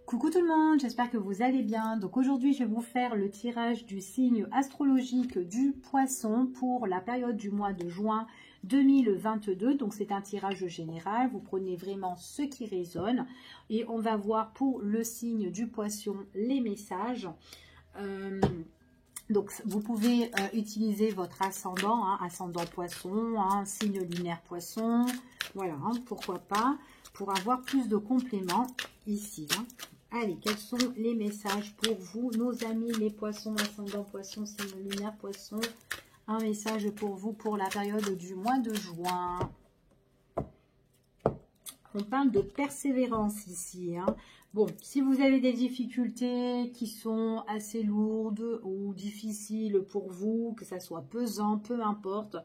Coucou tout le monde, j'espère que vous allez bien. Donc aujourd'hui, je vais vous faire le tirage du signe astrologique du Poisson pour la période du mois de juin 2022. Donc c'est un tirage général, vous prenez vraiment ce qui résonne et on va voir pour le signe du Poisson les messages. Donc vous pouvez utiliser votre ascendant, ascendant Poisson, signe lunaire Poisson, voilà, pourquoi pas, pour avoir plus de compléments ici. Allez, quels sont les messages pour vous, nos amis les poissons, ascendant poisson, signe lunaire poisson? Un message pour vous pour la période du mois de juin. On parle de persévérance ici. Bon, si vous avez des difficultés qui sont assez lourdes ou difficiles pour vous, que ça soit pesant, peu importe,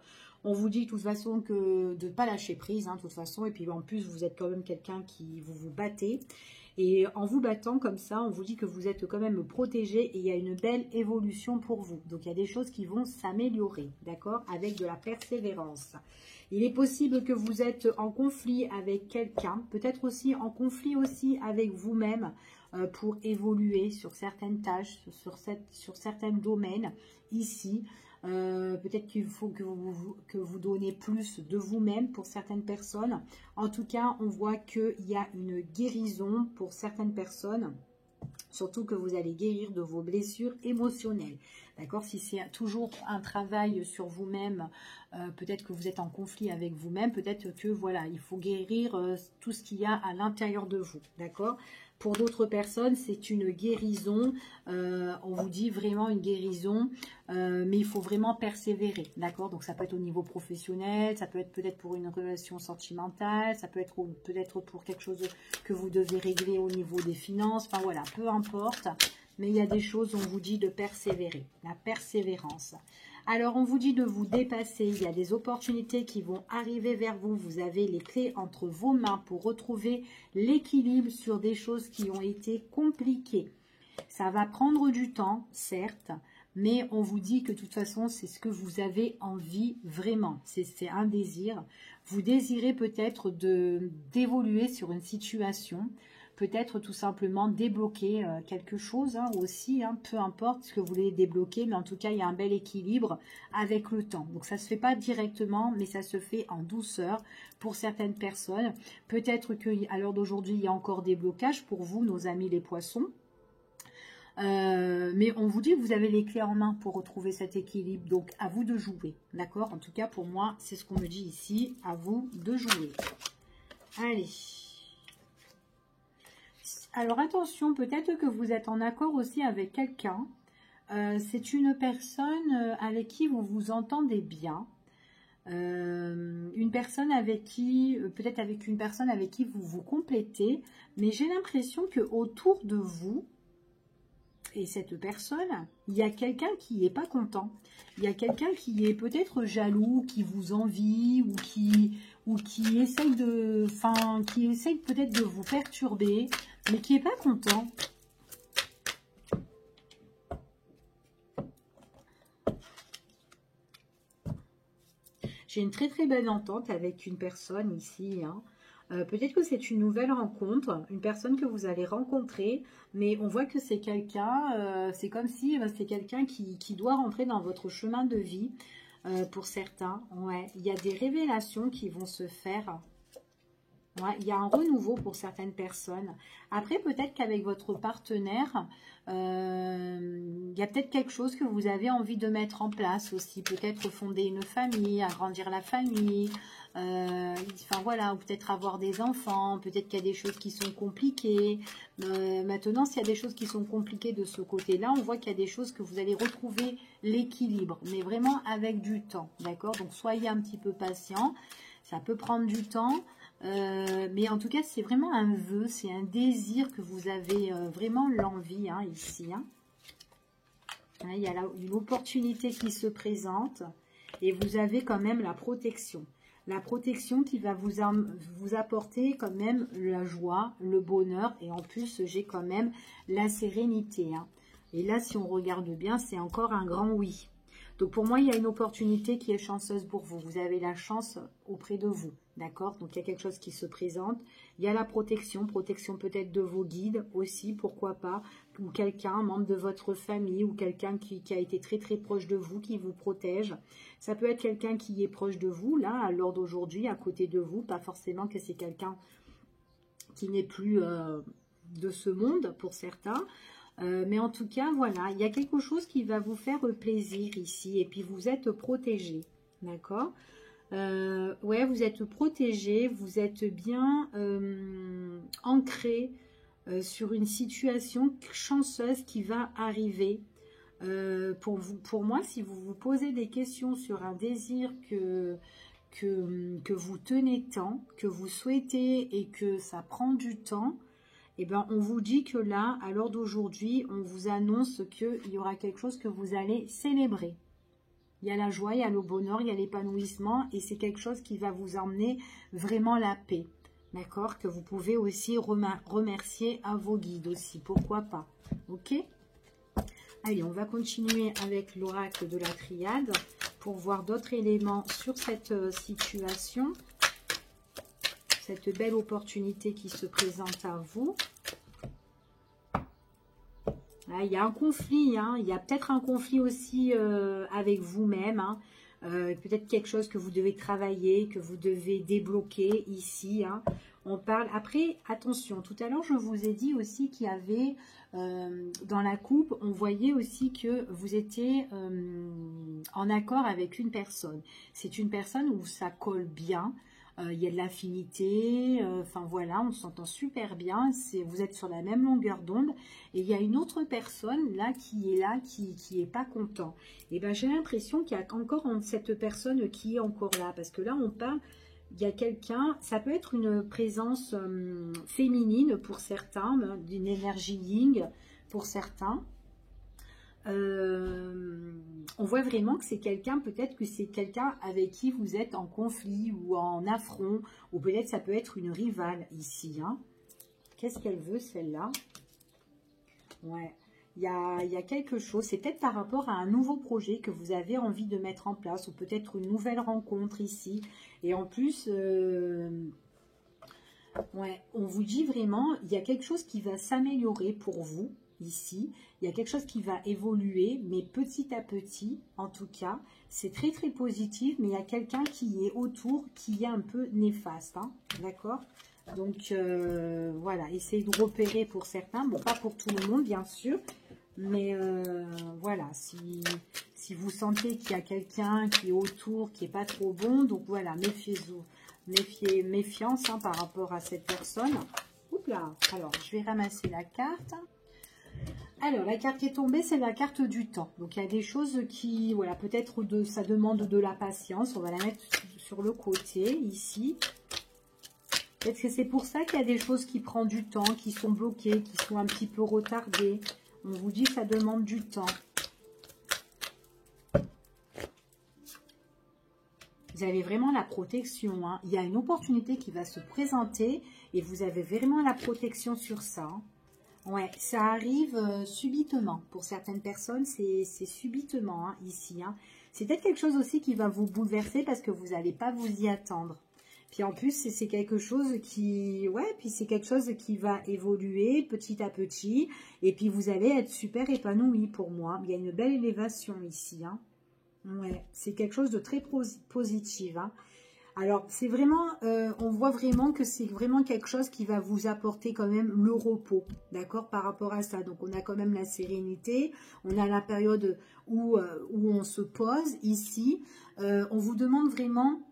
on vous dit de toute façon que de ne pas lâcher prise, de toute façon. Et puis en plus, vous êtes quand même quelqu'un qui vous battez. Et en vous battant comme ça, on vous dit que vous êtes quand même protégé et il y a une belle évolution pour vous. Donc il y a des choses qui vont s'améliorer, d'accord, avec de la persévérance. Il est possible que vous êtes en conflit avec quelqu'un, peut-être aussi en conflit aussi avec vous-même pour évoluer sur certaines tâches, sur certains domaines ici. Peut-être qu'il faut que vous donnez plus de vous-même pour certaines personnes. En tout cas, on voit qu'il y a une guérison pour certaines personnes. Surtout que vous allez guérir de vos blessures émotionnelles. D'accord? Si c'est toujours un travail sur vous-même, peut-être que vous êtes en conflit avec vous-même, peut-être que voilà, il faut guérir tout ce qu'il y a à l'intérieur de vous. D'accord? Pour d'autres personnes, c'est une guérison. On vous dit vraiment une guérison, mais il faut vraiment persévérer. D'accord? Donc ça peut être au niveau professionnel, ça peut être peut-être pour une relation sentimentale, ça peut être peut-être pour quelque chose que vous devez régler au niveau des finances. Enfin voilà, peu importe. Mais il y a des choses, on vous dit de persévérer. La persévérance. Alors, on vous dit de vous dépasser. Il y a des opportunités qui vont arriver vers vous. Vous avez les clés entre vos mains pour retrouver l'équilibre sur des choses qui ont été compliquées. Ça va prendre du temps, certes, mais on vous dit que de toute façon, c'est ce que vous avez envie vraiment. C'est un désir. Vous désirez peut-être d'évoluer sur une situation. Peut-être tout simplement débloquer quelque chose aussi, peu importe ce que vous voulez débloquer, mais en tout cas, il y a un bel équilibre avec le temps. Donc, ça ne se fait pas directement, mais ça se fait en douceur pour certaines personnes. Peut-être qu'à l'heure d'aujourd'hui, il y a encore des blocages pour vous, nos amis les poissons. Mais on vous dit que vous avez les clés en main pour retrouver cet équilibre. Donc, à vous de jouer, d'accord? En tout cas, pour moi, c'est ce qu'on me dit ici. À vous de jouer. Allez. Alors attention, peut-être que vous êtes en accord aussi avec quelqu'un. C'est une personne avec qui vous vous entendez bien. Une personne avec qui, peut-être avec une personne avec qui vous vous complétez. Mais j'ai l'impression que autour de vous et cette personne, il y a quelqu'un qui n'est pas content. Il y a quelqu'un qui est peut-être jaloux, qui vous envie ou qui essaye peut-être de vous perturber, mais qui n'est pas content. J'ai une très très belle entente avec une personne ici. Peut-être que c'est une nouvelle rencontre, une personne que vous allez rencontrer, mais on voit que c'est quelqu'un, c'est comme si c'est quelqu'un qui doit rentrer dans votre chemin de vie. Pour certains, ouais, il y a des révélations qui vont se faire. Ouais, il y a un renouveau pour certaines personnes. Après, peut-être qu'avec votre partenaire, il y a peut-être quelque chose que vous avez envie de mettre en place aussi. Peut-être fonder une famille, agrandir la famille. Enfin voilà, ou peut-être avoir des enfants. Peut-être qu'il y a des choses qui sont compliquées. Maintenant, s'il y a des choses qui sont compliquées de ce côté-là, on voit qu'il y a des choses que vous allez retrouver l'équilibre. Mais vraiment avec du temps, d'accord? Donc, soyez un petit peu patient. Ça peut prendre du temps. Mais en tout cas, c'est vraiment un vœu, c'est un désir que vous avez vraiment l'envie ici. Il y a là une opportunité qui se présente et vous avez quand même la protection. La protection qui va vous apporter quand même la joie, le bonheur et en plus, j'ai quand même la sérénité. Et là, si on regarde bien, c'est encore un grand oui. Donc pour moi, il y a une opportunité qui est chanceuse pour vous. Vous avez la chance auprès de vous, d'accord? Donc il y a quelque chose qui se présente Il y a la protection peut-être de vos guides aussi, pourquoi pas, ou quelqu'un, un membre de votre famille, ou quelqu'un qui a été très très proche de vous, qui vous protège. Ça peut être quelqu'un qui est proche de vous, là, à l'heure d'aujourd'hui, à côté de vous, pas forcément que c'est quelqu'un qui n'est plus de ce monde, pour certains. Mais en tout cas, voilà, il y a quelque chose qui va vous faire plaisir ici, et puis vous êtes protégé, d'accord? Ouais, vous êtes protégé, vous êtes bien ancré sur une situation chanceuse qui va arriver. Pour moi, si vous vous posez des questions sur un désir que vous tenez tant, que vous souhaitez et que ça prend du temps, eh ben, on vous dit que là, à l'heure d'aujourd'hui, on vous annonce qu'il y aura quelque chose que vous allez célébrer. Il y a la joie, il y a le bonheur, il y a l'épanouissement et c'est quelque chose qui va vous emmener vraiment la paix. D'accord? Que vous pouvez aussi remercier à vos guides aussi. Pourquoi pas? Ok? Allez, on va continuer avec l'oracle de la triade pour voir d'autres éléments sur cette situation. Cette belle opportunité qui se présente à vous. Là, il y a un conflit, hein. Il y a peut-être un conflit aussi avec vous-même. Hein. Peut-être quelque chose que vous devez travailler, que vous devez débloquer ici. Hein. On parle. Après, attention, tout à l'heure, je vous ai dit aussi qu'il y avait dans la coupe, on voyait aussi que vous étiez en accord avec une personne. C'est une personne où ça colle bien. Il y a de l'affinité, enfin voilà, on s'entend super bien, vous êtes sur la même longueur d'onde, et il y a une autre personne là, qui est pas content. Et ben j'ai l'impression qu'il y a encore cette personne qui est encore là, parce que là on parle, il y a quelqu'un, ça peut être une présence féminine pour certains, d'une énergie yin pour certains. On voit vraiment que c'est quelqu'un, peut-être que c'est quelqu'un avec qui vous êtes en conflit ou en affront, ou peut-être ça peut être une rivale ici. Hein. Qu'est-ce qu'elle veut celle-là? Ouais, il y a quelque chose, c'est peut-être par rapport à un nouveau projet que vous avez envie de mettre en place, ou peut-être une nouvelle rencontre ici. Et en plus, ouais, on vous dit vraiment, il y a quelque chose qui va s'améliorer pour vous. Ici, il y a quelque chose qui va évoluer, mais petit à petit, en tout cas, c'est très très positif, mais il y a quelqu'un qui est autour, qui est un peu néfaste, hein, d'accord? Donc, voilà, essayez de repérer pour certains, bon, pas pour tout le monde, bien sûr, mais voilà, si vous sentez qu'il y a quelqu'un qui est autour, qui n'est pas trop bon, donc voilà, méfiez-vous, méfiance hein, par rapport à cette personne. Oups là, alors, je vais ramasser la carte. Alors, la carte qui est tombée, c'est la carte du temps. Donc, il y a des choses qui, voilà, peut-être ça demande de la patience. On va la mettre sur le côté, ici. Peut-être que c'est pour ça qu'il y a des choses qui prennent du temps, qui sont bloquées, qui sont un petit peu retardées. On vous dit que ça demande du temps. Vous avez vraiment la protection. Hein. Il y a une opportunité qui va se présenter et vous avez vraiment la protection sur ça. Hein. Ouais, ça arrive subitement. Pour certaines personnes, c'est subitement hein, ici. Hein. C'est peut-être quelque chose aussi qui va vous bouleverser parce que vous n'allez pas vous y attendre. Puis en plus, c'est quelque chose qui... Ouais, puis c'est quelque chose qui va évoluer petit à petit. Et puis vous allez être super épanoui pour moi. Il y a une belle élévation ici. Hein. Ouais, c'est quelque chose de très positif. Hein. Alors, c'est vraiment, on voit vraiment que c'est vraiment quelque chose qui va vous apporter quand même le repos, d'accord, par rapport à ça. Donc, on a quand même la sérénité, on a la période où on se pose ici. On vous demande vraiment,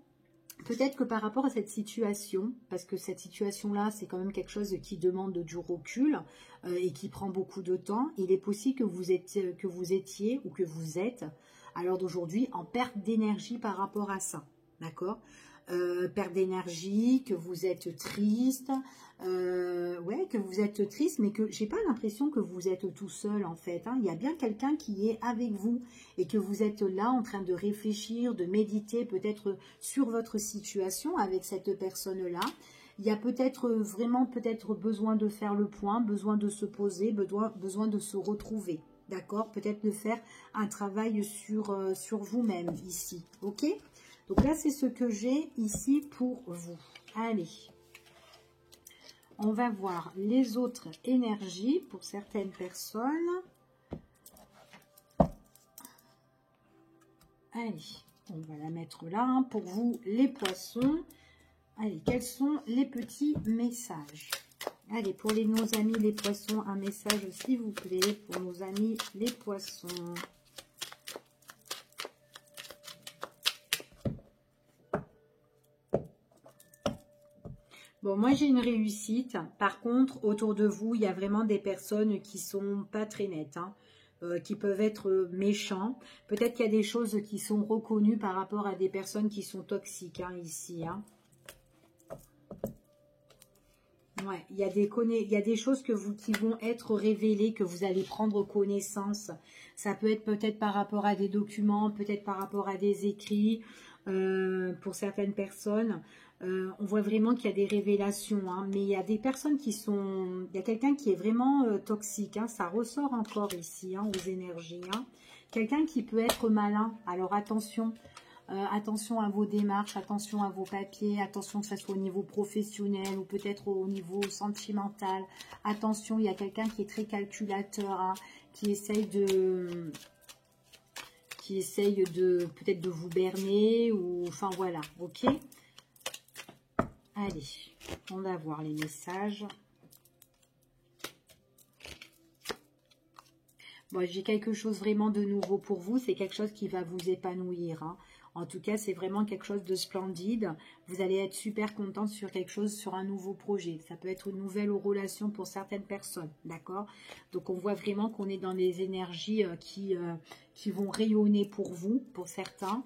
peut-être que par rapport à cette situation, parce que cette situation-là, c'est quand même quelque chose qui demande du recul et qui prend beaucoup de temps, il est possible que vous étiez ou que vous êtes, à l'heure d'aujourd'hui, en perte d'énergie par rapport à ça, d'accord ? Perte d'énergie, que vous êtes triste, ouais, que vous êtes triste, mais que j'ai pas l'impression que vous êtes tout seul en fait. Hein. Il y a bien quelqu'un qui est avec vous et que vous êtes là en train de réfléchir, de méditer peut-être sur votre situation avec cette personne-là. Il y a peut-être vraiment besoin de faire le point, besoin de se poser, besoin de se retrouver. D'accord? Peut-être de faire un travail sur vous-même ici. Ok? Donc là, c'est ce que j'ai ici pour vous. Allez. On va voir les autres énergies pour certaines personnes. Allez, on va la mettre là, hein, pour vous les poissons. Allez, quels sont les petits messages? Allez, pour nos amis les poissons, un message s'il vous plaît, pour nos amis les poissons. Bon, moi j'ai une réussite. Par contre, autour de vous, il y a vraiment des personnes qui sont pas très nettes, hein, qui peuvent être méchants. Peut-être qu'il y a des choses qui sont reconnues par rapport à des personnes qui sont toxiques, hein, ici. Hein. Ouais, il y a des choses qui vont être révélées, que vous allez prendre connaissance. Ça peut être peut-être par rapport à des documents, peut-être par rapport à des écrits, pour certaines personnes. On voit vraiment qu'il y a des révélations, hein, mais il y a des personnes qui sont... Il y a quelqu'un qui est vraiment toxique, hein, ça ressort encore ici, hein, aux énergies. Hein. Quelqu'un qui peut être malin, alors attention. Attention à vos démarches, attention à vos papiers, attention que ce soit au niveau professionnel ou peut-être au niveau sentimental. Attention, il y a quelqu'un qui est très calculateur, hein, qui essaye de peut-être de vous berner, ou enfin voilà, ok. Allez, on va voir les messages. Bon, j'ai quelque chose vraiment de nouveau pour vous, c'est quelque chose qui va vous épanouir, hein. En tout cas, c'est vraiment quelque chose de splendide. Vous allez être super contente sur quelque chose, sur un nouveau projet. Ça peut être une nouvelle relation pour certaines personnes, d'accord? Donc, on voit vraiment qu'on est dans des énergies qui vont rayonner pour vous, pour certains.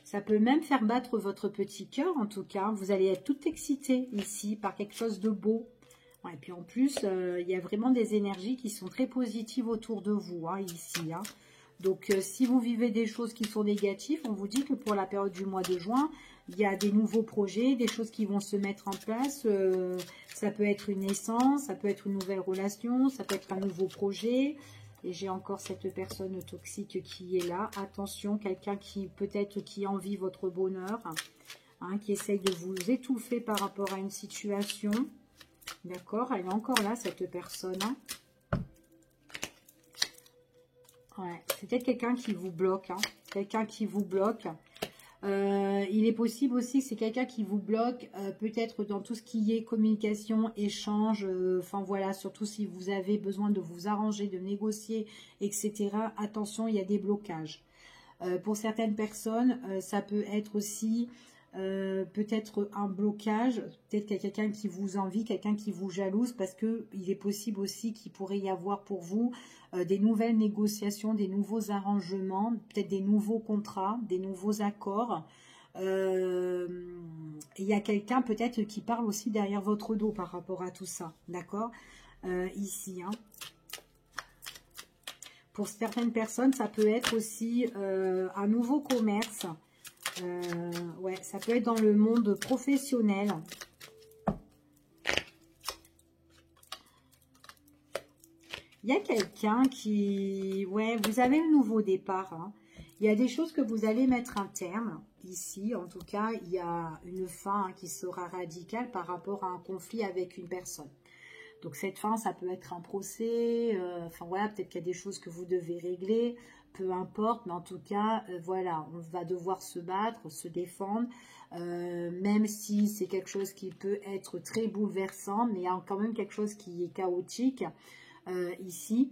Ça peut même faire battre votre petit cœur, en tout cas. Vous allez être toute excitée ici par quelque chose de beau. Ouais, et puis en plus, il y a vraiment des énergies qui sont très positives autour de vous, hein, ici, hein. Donc, si vous vivez des choses qui sont négatives, on vous dit que pour la période du mois de juin, il y a des nouveaux projets, des choses qui vont se mettre en place. Ça peut être une naissance, ça peut être une nouvelle relation, ça peut être un nouveau projet. Et j'ai encore cette personne toxique qui est là. Attention, quelqu'un qui peut-être qui envie votre bonheur, hein, qui essaye de vous étouffer par rapport à une situation. D'accord, elle est encore là, cette personne. Ouais, c'est peut-être quelqu'un qui vous bloque, hein, quelqu'un qui vous bloque. Il est possible aussi que c'est quelqu'un qui vous bloque, peut-être dans tout ce qui est communication, échange, enfin voilà, surtout si vous avez besoin de vous arranger, de négocier, etc. Attention, il y a des blocages. Pour certaines personnes, ça peut être aussi peut-être un blocage, peut-être qu'il y a quelqu'un qui vous envie, quelqu'un qui vous jalouse, parce que il est possible aussi qu'il pourrait y avoir pour vous des nouvelles négociations, des nouveaux arrangements, peut-être des nouveaux contrats, des nouveaux accords. Il y a quelqu'un peut-être qui parle aussi derrière votre dos par rapport à tout ça, d'accord, ici, hein. Pour certaines personnes, ça peut être aussi un nouveau commerce. Ouais, ça peut être dans le monde professionnel. Il y a quelqu'un qui... Ouais, vous avez un nouveau départ, hein. Il y a des choses que vous allez mettre un terme. Ici, en tout cas, il y a une fin, hein, qui sera radicale par rapport à un conflit avec une personne. Donc cette fin, ça peut être un procès, enfin voilà, peut-être qu'il y a des choses que vous devez régler, peu importe, mais en tout cas, voilà, on va devoir se battre, se défendre, même si c'est quelque chose qui peut être très bouleversant, mais il y a quand même quelque chose qui est chaotique ici.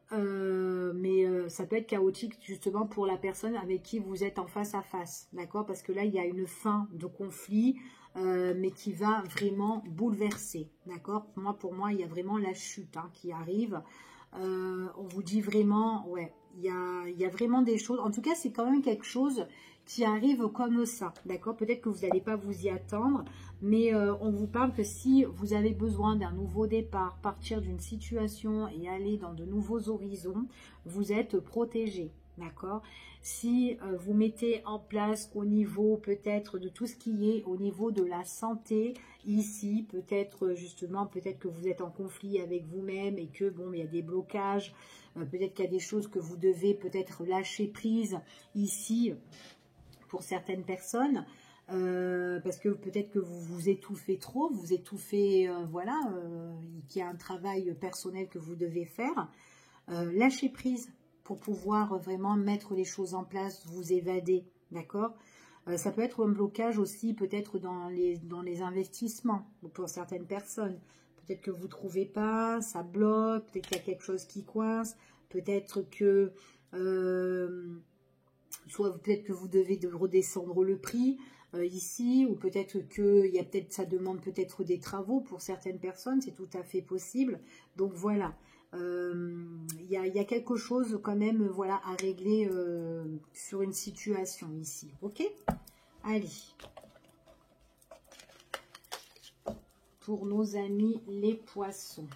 Ça peut être chaotique justement pour la personne avec qui vous êtes en face à face, d'accord? Parce que là, il y a une fin de conflit, mais qui va vraiment bouleverser, d'accord? Pour moi, il y a vraiment la chute, hein, qui arrive. On vous dit vraiment, ouais, il y a vraiment des choses. En tout cas, c'est quand même quelque chose qui arrive comme ça, d'accord? Peut-être que vous n'allez pas vous y attendre, mais on vous parle que si vous avez besoin d'un nouveau départ, partir d'une situation et aller dans de nouveaux horizons, vous êtes protégé, d'accord? Si vous mettez en place au niveau peut-être de tout ce qui est au niveau de la santé, ici, peut-être justement, peut-être que vous êtes en conflit avec vous-même et que bon, il y a des blocages, peut-être qu'il y a des choses que vous devez peut-être lâcher prise ici pour certaines personnes. parce que peut-être que vous vous étouffez trop, vous étouffez, voilà, qu'il y a un travail personnel que vous devez faire. Lâchez prise pour pouvoir vraiment mettre les choses en place, vous évader, d'accord? Ça peut être un blocage aussi peut-être dans les investissements pour certaines personnes. Peut-être que vous ne trouvez pas, ça bloque, peut-être qu'il y a quelque chose qui coince, peut-être que soit peut-être que vous devez redescendre le prix ici, ou peut-être que ça demande peut-être des travaux pour certaines personnes, c'est tout à fait possible. Donc voilà, il y a quelque chose quand même, voilà, à régler sur une situation ici, ok? Allez, pour nos amis les poissons.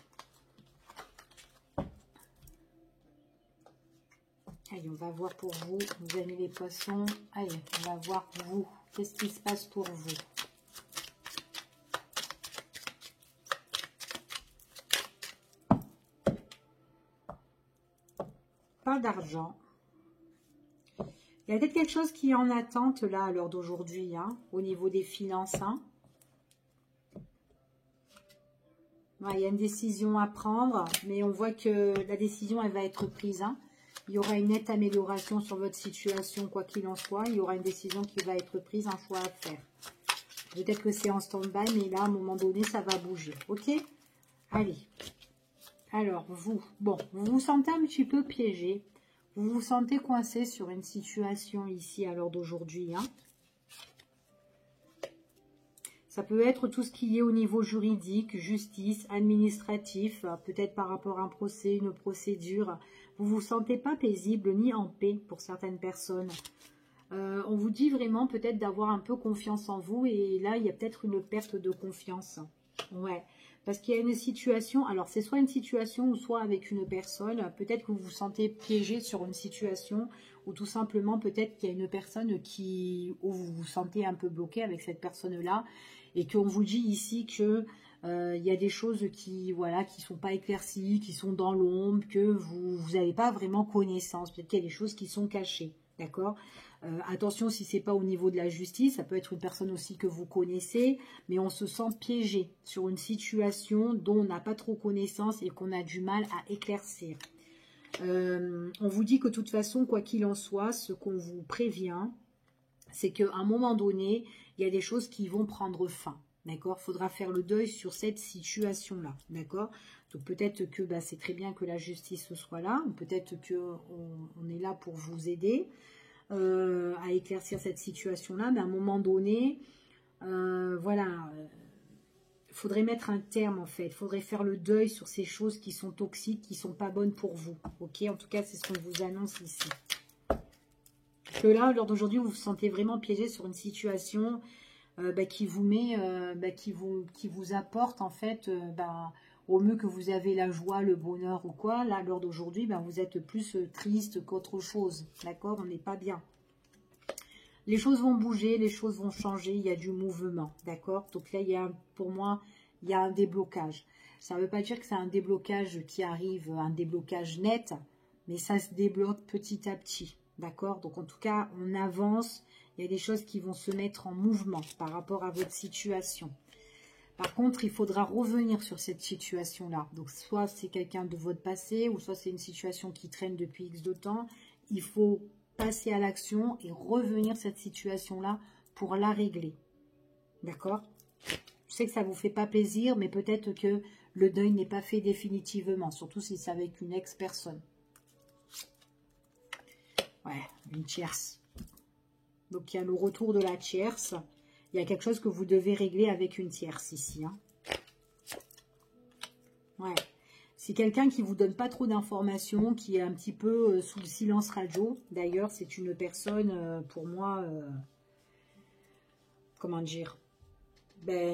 Allez, on va voir pour vous, nos amis les poissons. Allez, on va voir vous. Qu'est-ce qui se passe pour vous? Pas d'argent. Il y a peut-être quelque chose qui est en attente là à l'heure d'aujourd'hui, hein, au niveau des finances. Hein. Ouais, il y a une décision à prendre, mais on voit que la décision, elle va être prise. Hein. Il y aura une nette amélioration sur votre situation, quoi qu'il en soit. Il y aura une décision qui va être prise, un choix à faire. Peut-être que c'est en stand-by, mais là, à un moment donné, ça va bouger. Ok? Allez. Alors, vous, bon, vous vous sentez un petit peu piégé. Vous vous sentez coincé sur une situation ici à l'heure d'aujourd'hui. Hein. Ça peut être tout ce qui est au niveau juridique, justice, administratif, peut-être par rapport à un procès, une procédure. Vous ne vous sentez pas paisible ni en paix pour certaines personnes. On vous dit vraiment peut-être d'avoir un peu confiance en vous et là, il y a peut-être une perte de confiance. Ouais, parce qu'il y a une situation, alors c'est soit une situation ou soit avec une personne, peut-être que vous vous sentez piégé sur une situation ou tout simplement peut-être qu'il y a une personne où vous vous sentez un peu bloqué avec cette personne-là et qu'on vous dit ici que il y a des choses qui voilà qui sont pas éclaircies, qui sont dans l'ombre, que vous n'avez pas vraiment connaissance, peut-être qu'il y a des choses qui sont cachées, d'accord? Attention si c'est pas au niveau de la justice, ça peut être une personne aussi que vous connaissez, mais on se sent piégé sur une situation dont on n'a pas trop connaissance et qu'on a du mal à éclaircir. On vous dit que de toute façon, quoi qu'il en soit, ce qu'on vous prévient, c'est qu'à un moment donné, il y a des choses qui vont prendre fin. D'accord? Il faudra faire le deuil sur cette situation-là. D'accord? Donc peut-être que bah, c'est très bien que la justice soit là, peut-être qu'on est là pour vous aider. À éclaircir cette situation-là, mais à un moment donné, voilà, il faudrait mettre un terme en fait, il faudrait faire le deuil sur ces choses qui sont toxiques, qui ne sont pas bonnes pour vous, ok? En tout cas, c'est ce qu'on vous annonce ici. Parce que là, lors d'aujourd'hui, vous vous sentez vraiment piégé sur une situation qui vous met, qui vous apporte en fait, au mieux que vous avez la joie, le bonheur ou quoi, là, lors d'aujourd'hui, vous êtes plus triste qu'autre chose, d'accord? On n'est pas bien. Les choses vont bouger, les choses vont changer, il y a du mouvement, d'accord? Donc là, pour moi, il y a un déblocage. Ça ne veut pas dire que c'est un déblocage qui arrive, un déblocage net, mais ça se débloque petit à petit, d'accord? Donc en tout cas, on avance, il y a des choses qui vont se mettre en mouvement par rapport à votre situation. Par contre, il faudra revenir sur cette situation-là. Donc, soit c'est quelqu'un de votre passé, ou soit c'est une situation qui traîne depuis X de temps. Il faut passer à l'action et revenir cette situation-là pour la régler. D'accord? Je sais que ça ne vous fait pas plaisir, mais peut-être que le deuil n'est pas fait définitivement, surtout si c'est avec une ex-personne. Ouais, une tierce. Donc, il y a le retour de la tierce. Il y a quelque chose que vous devez régler avec une tierce ici. Hein. Ouais. C'est quelqu'un qui ne vous donne pas trop d'informations, qui est un petit peu sous le silence radio. D'ailleurs, c'est une personne, pour moi, comment dire,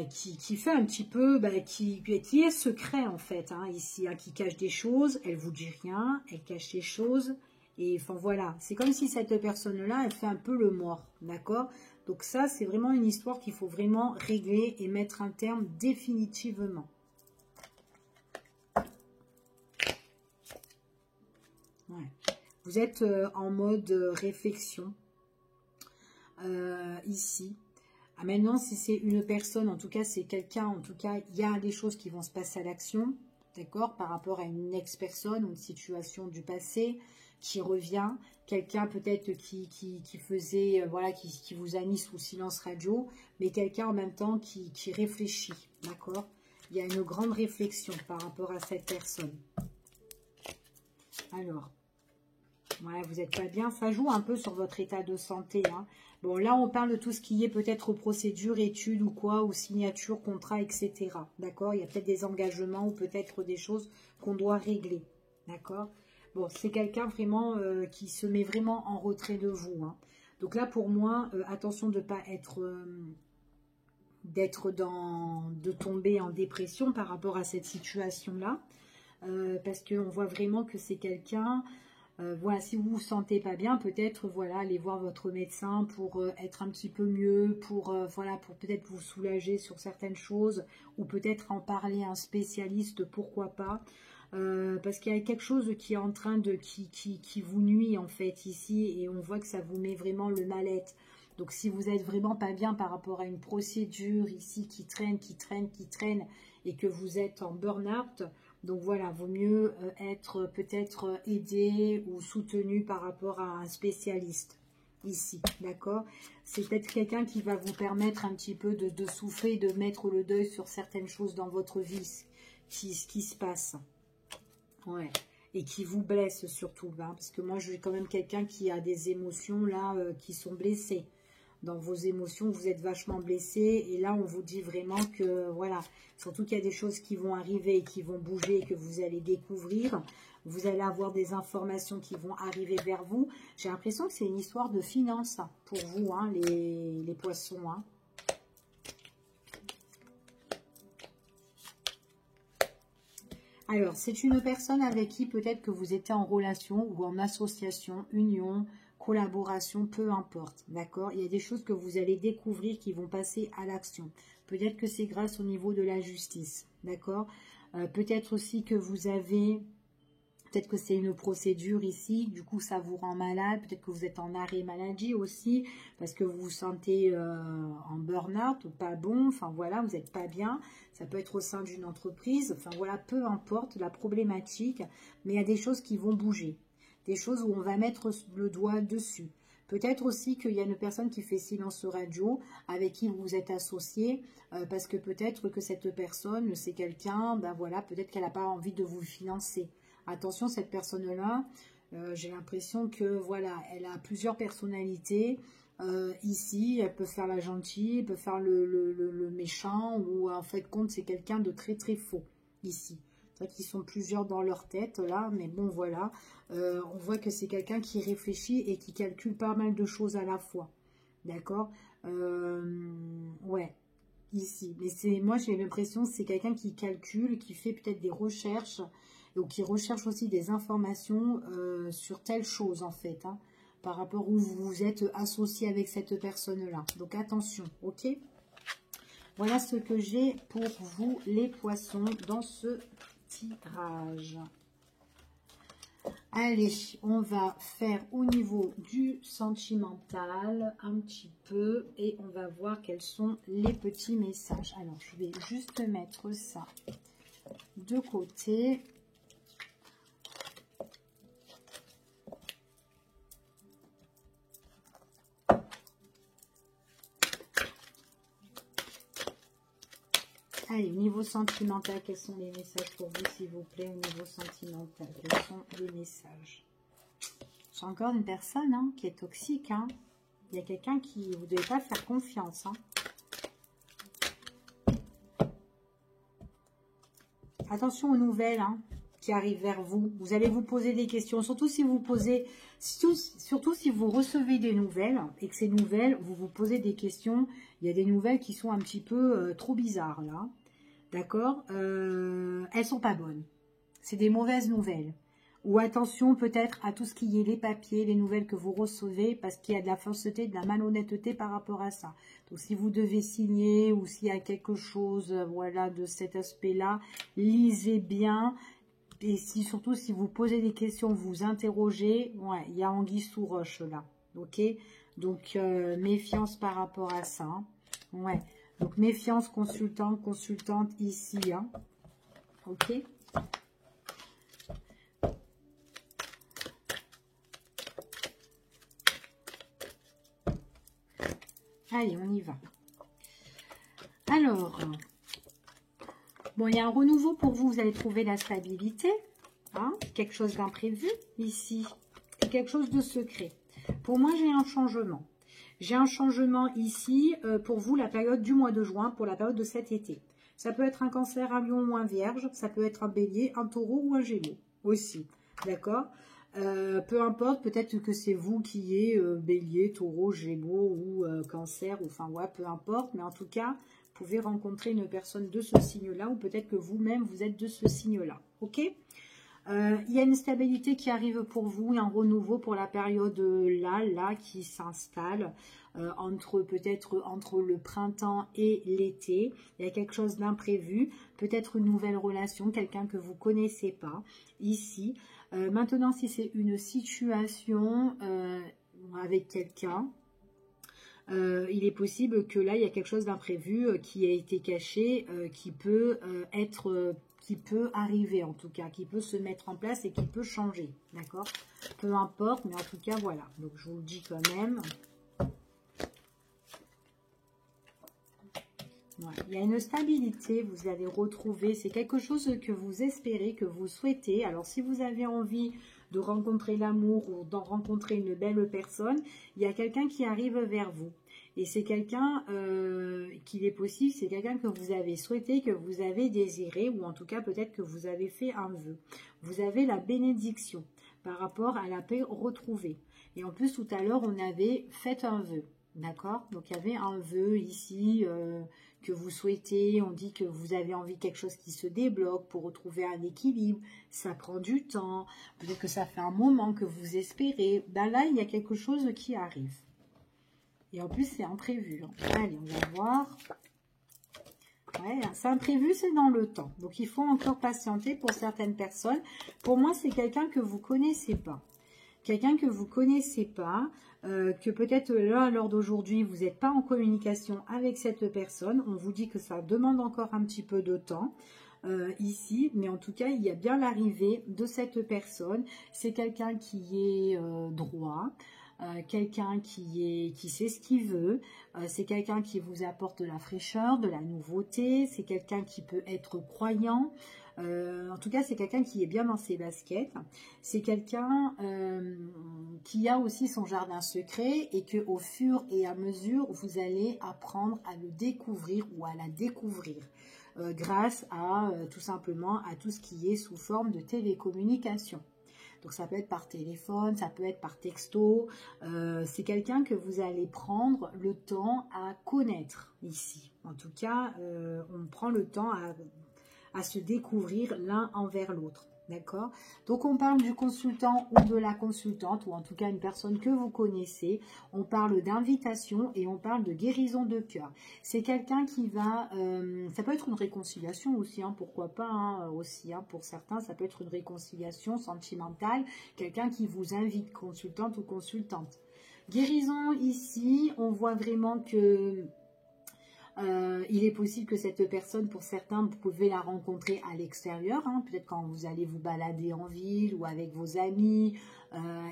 qui fait un petit peu, qui est secret en fait, hein, ici, hein, qui cache des choses, elle vous dit rien, elle cache des choses. Et enfin voilà, c'est comme si cette personne-là, elle fait un peu le mort, d'accord? Donc ça, c'est vraiment une histoire qu'il faut vraiment régler et mettre un terme définitivement. Ouais. Vous êtes en mode réflexion ici. Ah, maintenant, si c'est une personne, en tout cas, c'est quelqu'un, en tout cas, il y a des choses qui vont se passer à l'action, d'accord, par rapport à une ex-personne ou une situation du passé qui revient, quelqu'un peut-être qui faisait, voilà, qui vous a mis sous silence radio, mais quelqu'un en même temps qui réfléchit, d'accord. Il y a une grande réflexion par rapport à cette personne. Alors, ouais, vous n'êtes pas bien, ça joue un peu sur votre état de santé, hein. Bon, là, on parle de tout ce qui est peut-être procédure, études ou quoi, ou signature, contrat, etc. D'accord? Il y a peut-être des engagements ou peut-être des choses qu'on doit régler. D'accord? Bon, c'est quelqu'un vraiment qui se met vraiment en retrait de vous, hein. Donc là, pour moi, attention de ne pas être... de tomber en dépression par rapport à cette situation-là. Parce qu'on voit vraiment que c'est quelqu'un... voilà, si vous vous sentez pas bien, peut-être voilà, aller voir votre médecin pour être un petit peu mieux, pour voilà, pour peut-être vous soulager sur certaines choses, ou peut-être en parler à un spécialiste, pourquoi pas, parce qu'il y a quelque chose qui est en train de qui vous nuit en fait ici, et on voit que ça vous met vraiment le mal-être. Donc si vous êtes vraiment pas bien par rapport à une procédure ici qui traîne, et que vous êtes en burn-out, donc voilà, vaut mieux être peut-être aidé ou soutenu par rapport à un spécialiste ici, d'accord? C'est peut-être quelqu'un qui va vous permettre un petit peu de souffler, de mettre le deuil sur certaines choses dans votre vie qui se passe. Ouais. Et qui vous blesse surtout, hein, parce que moi je suis quand même quelqu'un qui a des émotions là qui sont blessées. Dans vos émotions, vous êtes vachement blessé, et là on vous dit vraiment que voilà, surtout qu'il y a des choses qui vont arriver, qui vont bouger, que vous allez découvrir, vous allez avoir des informations qui vont arriver vers vous. J'ai l'impression que c'est une histoire de finances pour vous, hein, les poissons, hein. Alors, c'est une personne avec qui peut-être que vous étiez en relation ou en association, union, collaboration, peu importe, d'accord? Il y a des choses que vous allez découvrir qui vont passer à l'action. Peut-être que c'est grâce au niveau de la justice, d'accord? Peut-être aussi que vous avez... Peut-être que c'est une procédure ici, du coup ça vous rend malade, peut-être que vous êtes en arrêt maladie aussi, parce que vous vous sentez en burn-out ou pas bon, enfin voilà, vous n'êtes pas bien, ça peut être au sein d'une entreprise, enfin voilà, peu importe la problématique, mais il y a des choses qui vont bouger, des choses où on va mettre le doigt dessus. Peut-être aussi qu'il y a une personne qui fait silence radio, avec qui vous êtes associé, parce que peut-être que cette personne, c'est quelqu'un, ben voilà, peut-être qu'elle n'a pas envie de vous financer. Attention, cette personne-là, j'ai l'impression que voilà, elle a plusieurs personnalités. Ici, elle peut faire la gentille, elle peut faire le méchant, ou en fait, compte, c'est quelqu'un de très très faux ici. C'est vrai qu'ils sont plusieurs dans leur tête là, mais bon voilà, on voit que c'est quelqu'un qui réfléchit et qui calcule pas mal de choses à la fois. D'accord? Ouais, ici. Mais c'est moi, j'ai l'impression que c'est quelqu'un qui calcule, qui fait peut-être des recherches, donc qui recherche aussi des informations sur telle chose en fait, hein, par rapport où vous vous êtes associé avec cette personne-là. Donc attention, ok? Voilà ce que j'ai pour vous les poissons dans ce tirage. Allez, on va faire au niveau du sentimental un petit peu et on va voir quels sont les petits messages. Alors, je vais juste mettre ça de côté. Allez, niveau sentimental, quels sont les messages pour vous, s'il vous plaît, au niveau sentimental? Quels sont les messages? J'ai encore une personne hein, qui est toxique. Hein. Il y a quelqu'un qui... Vous ne devez pas faire confiance. Hein. Attention aux nouvelles hein, qui arrivent vers vous. Vous allez vous poser des questions. Surtout si vous posez... Surtout si vous recevez des nouvelles et que ces nouvelles, vous vous posez des questions. Il y a des nouvelles qui sont un petit peu trop bizarres là. D'accord, elles sont pas bonnes. C'est des mauvaises nouvelles. Ou attention peut-être à tout ce qui est les papiers, les nouvelles que vous recevez, parce qu'il y a de la fausseté, de la malhonnêteté par rapport à ça. Donc si vous devez signer ou s'il y a quelque chose voilà, de cet aspect-là, lisez bien. Et surtout si vous posez des questions, vous interrogez, ouais, il y a anguille sous roche là. Ok, donc méfiance par rapport à ça. Hein. Ouais. Donc, méfiance, consultant, consultante ici. Hein. Ok. Allez, on y va. Alors, bon, il y a un renouveau pour vous. Vous allez trouver la stabilité. Hein, quelque chose d'imprévu ici. Et quelque chose de secret. Pour moi, j'ai un changement. J'ai un changement ici pour vous, la période du mois de juin, pour la période de cet été. Ça peut être un cancer, un lion ou un vierge. Ça peut être un bélier, un taureau ou un gémeaux aussi. D'accord? Peu importe, peut-être que c'est vous qui êtes bélier, taureau, gémeaux ou cancer, ou enfin ouais, peu importe. Mais en tout cas, vous pouvez rencontrer une personne de ce signe-là ou peut-être que vous-même, vous êtes de ce signe-là. Ok? Il y a une stabilité qui arrive pour vous, un renouveau pour la période là qui s'installe peut-être entre le printemps et l'été. Il y a quelque chose d'imprévu, peut-être une nouvelle relation, quelqu'un que vous ne connaissez pas ici. Maintenant, si c'est une situation avec quelqu'un, il est possible que là, il y a quelque chose d'imprévu qui a été caché, qui peut qui peut arriver en tout cas, qui peut se mettre en place et qui peut changer, d'accord? Peu importe, mais en tout cas, voilà. Donc, je vous le dis quand même. Voilà. Il y a une stabilité, vous allez retrouver, c'est quelque chose que vous espérez, que vous souhaitez. Alors, si vous avez envie de rencontrer l'amour ou d'en rencontrer une belle personne, il y a quelqu'un qui arrive vers vous. Et c'est quelqu'un qu'il est possible, c'est quelqu'un que vous avez souhaité, que vous avez désiré, ou en tout cas peut-être que vous avez fait un vœu. Vous avez la bénédiction par rapport à la paix retrouvée. Et en plus, tout à l'heure, on avait fait un vœu. D'accord? Donc, il y avait un vœu ici que vous souhaitez. On dit que vous avez envie de quelque chose qui se débloque pour retrouver un équilibre. Ça prend du temps. Peut-être que ça fait un moment que vous espérez. Ben là, il y a quelque chose qui arrive. Et en plus, c'est imprévu. Hein. Allez, on va voir. Ouais, c'est imprévu, c'est dans le temps. Donc, il faut encore patienter pour certaines personnes. Pour moi, c'est quelqu'un que vous ne connaissez pas. Quelqu'un que vous ne connaissez pas, que peut-être là, lors d'aujourd'hui, vous n'êtes pas en communication avec cette personne. On vous dit que ça demande encore un petit peu de temps ici, mais en tout cas, il y a bien l'arrivée de cette personne. C'est quelqu'un qui est droit, quelqu'un qui sait ce qu'il veut, c'est quelqu'un qui vous apporte de la fraîcheur, de la nouveauté, c'est quelqu'un qui peut être croyant. En tout cas, c'est quelqu'un qui est bien dans ses baskets. C'est quelqu'un qui a aussi son jardin secret et que au fur et à mesure, vous allez apprendre à le découvrir ou à la découvrir grâce à tout simplement à tout ce qui est sous forme de télécommunication. Donc, ça peut être par téléphone, ça peut être par texto. C'est quelqu'un que vous allez prendre le temps à connaître ici. En tout cas, on prend le temps à se découvrir l'un envers l'autre. D'accord? Donc, on parle du consultant ou de la consultante, ou en tout cas une personne que vous connaissez. On parle d'invitation et on parle de guérison de cœur. C'est quelqu'un qui va... ça peut être une réconciliation aussi, hein, pourquoi pas, hein, aussi. Hein, pour certains, ça peut être une réconciliation sentimentale. Quelqu'un qui vous invite, consultante ou consultante. Guérison, ici, on voit vraiment que... il est possible que cette personne, pour certains, vous pouvez la rencontrer à l'extérieur, hein, peut-être quand vous allez vous balader en ville ou avec vos amis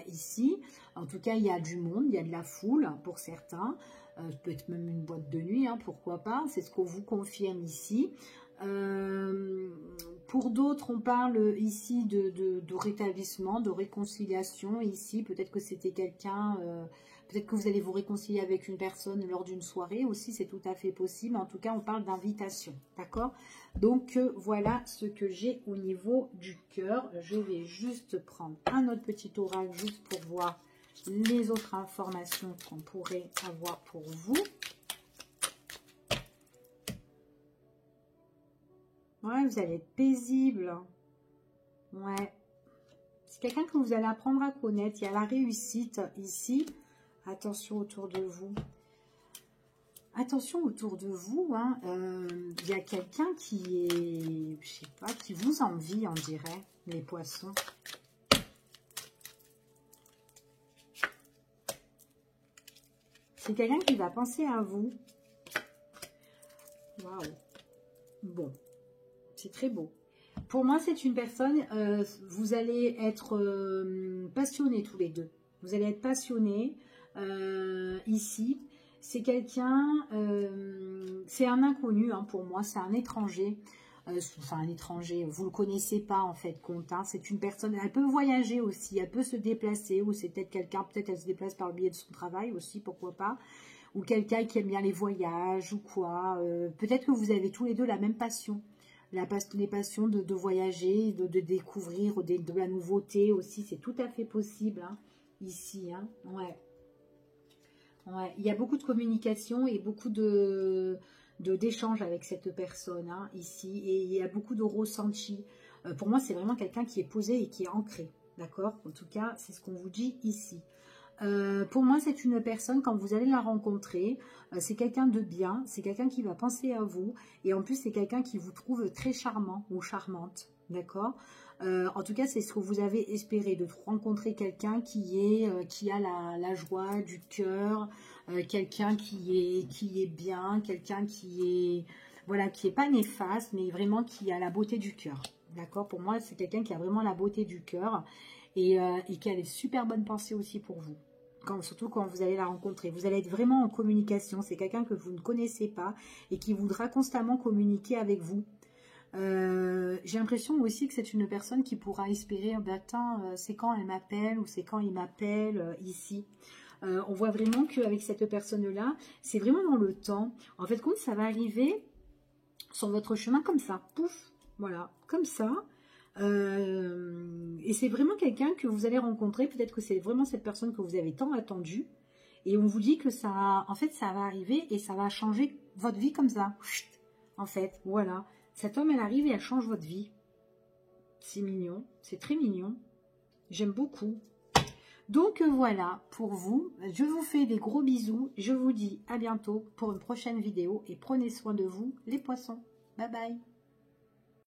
ici. En tout cas, il y a du monde, il y a de la foule pour certains, peut-être même une boîte de nuit, hein, pourquoi pas, c'est ce qu'on vous confirme ici. Pour d'autres, on parle ici de rétablissement, de réconciliation ici, peut-être que c'était quelqu'un... peut-être que vous allez vous réconcilier avec une personne lors d'une soirée aussi, c'est tout à fait possible. En tout cas, on parle d'invitation, d'accord? Donc, voilà ce que j'ai au niveau du cœur. Je vais juste prendre un autre petit oracle juste pour voir les autres informations qu'on pourrait avoir pour vous. Ouais, vous allez être paisible. Ouais. C'est quelqu'un que vous allez apprendre à connaître. Il y a la réussite ici. Attention autour de vous. Attention autour de vous. Hein. Il y a quelqu'un qui est, je sais pas, qui vous envie, on dirait, les poissons. C'est quelqu'un qui va penser à vous. Waouh. Bon, c'est très beau. Pour moi, c'est une personne, vous allez être passionnés tous les deux. Vous allez être passionnés ici. C'est quelqu'un, c'est un inconnu hein, pour moi, c'est un étranger. Enfin, un étranger, vous ne le connaissez pas en fait, compte. Hein. C'est une personne, elle peut voyager aussi, elle peut se déplacer, ou c'est peut-être quelqu'un, peut-être elle se déplace par le biais de son travail aussi, pourquoi pas. Ou quelqu'un qui aime bien les voyages ou quoi. Peut-être que vous avez tous les deux la même passion. Les passions de voyager, de découvrir de la nouveauté aussi, c'est tout à fait possible hein, ici. Hein. Ouais. Ouais. Il y a beaucoup de communication et beaucoup d'échanges avec cette personne hein, ici. Et il y a beaucoup de ressenti. Pour moi, c'est vraiment quelqu'un qui est posé et qui est ancré. D'accord? En tout cas, c'est ce qu'on vous dit ici. Pour moi, c'est une personne, quand vous allez la rencontrer, c'est quelqu'un de bien, c'est quelqu'un qui va penser à vous, et en plus, c'est quelqu'un qui vous trouve très charmant ou charmante, d'accord? En tout cas, c'est ce que vous avez espéré, de rencontrer quelqu'un qui a la joie du cœur, quelqu'un qui est bien, quelqu'un voilà, qui est pas néfaste, mais vraiment qui a la beauté du cœur, d'accord? Pour moi, c'est quelqu'un qui a vraiment la beauté du cœur, et qui a des super bonnes pensées aussi pour vous. Surtout quand vous allez la rencontrer. Vous allez être vraiment en communication. C'est quelqu'un que vous ne connaissez pas et qui voudra constamment communiquer avec vous. J'ai l'impression aussi que c'est une personne qui pourra espérer, c'est quand elle m'appelle ou c'est quand il m'appelle ici. On voit vraiment qu'avec cette personne-là, c'est vraiment dans le temps. En fait, compte, ça va arriver sur votre chemin comme ça. Pouf, voilà, comme ça. Et c'est vraiment quelqu'un que vous allez rencontrer, peut-être que c'est vraiment cette personne que vous avez tant attendue, et on vous dit que ça, en fait, ça va arriver et ça va changer votre vie comme ça. En fait, voilà, cet homme, elle arrive et elle change votre vie. C'est mignon, c'est très mignon, j'aime beaucoup. Donc voilà, pour vous, je vous fais des gros bisous, je vous dis à bientôt pour une prochaine vidéo et prenez soin de vous, les poissons. Bye bye.